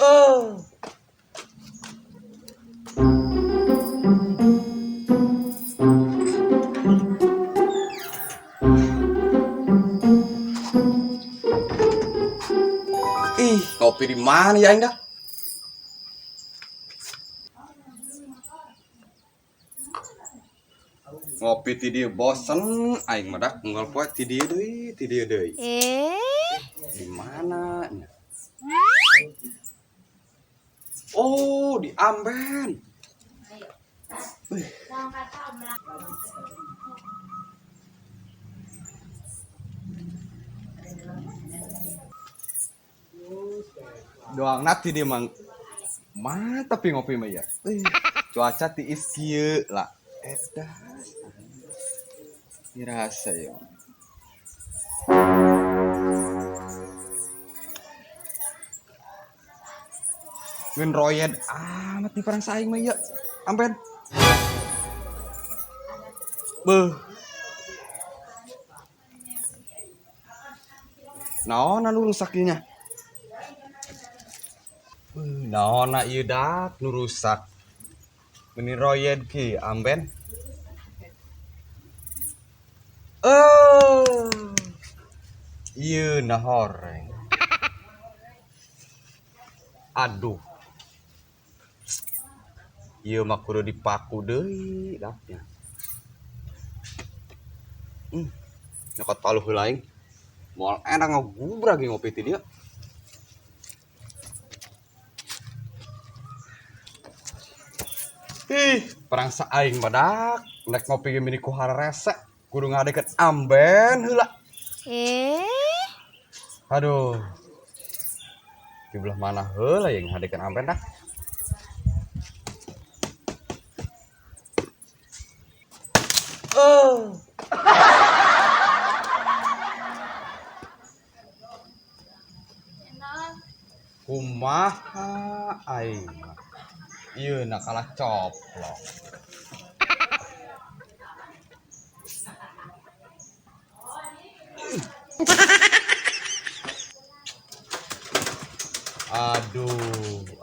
Oh. Ih, ngopi di mana ya Indah? Ngopi ti dieu bosen, aing mah dak unggal poe ti dieu deui. Di mana nya? Oh, di Amben. Wih. Doang nanti dia mang mah tapi ngopi mah ya. Cuaca tiis kieu lah. Edah. Dirasa ya. Ngen royed amat di perang saing mah ya. Amben. Beuh. Naon anu rusak ieu nya? Naon na ieu dak nu rusak? Meni royed ki Amben. Oh. Ieu na horeng. Aduh. Ieu mah kudu dipaku deui daknya. Nyokot paluh heula aing. Moal enak ngagubrak ge ngopi ti dieu. Perang saing badak, nek ngopi ge mini ku hararese, kudu ngadeket Amben heula. Aduh. Di belah mana heula yang ngadekeun Amben dah? Oh. Kumaha aing? Ieu na kalah coplok.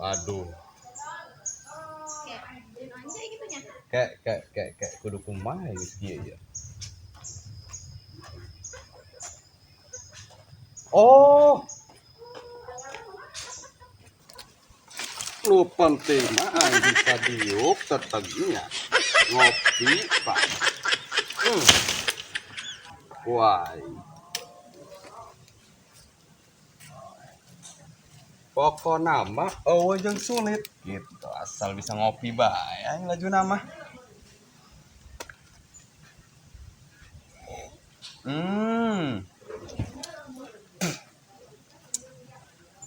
Aduh. Kayak kudu kumaha geus kieu ya. Oh. Lu penting mah aing bisa diuk tetegnya. Ngopi, Pak. Wah. Pokona mah eueuh jeung sulit gitu. Asal bisa ngopi bae aing lajuna mah.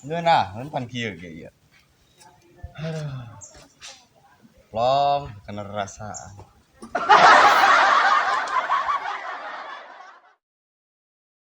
Ngeunaheun pan kieu ge ieu. Plong kena rasaan.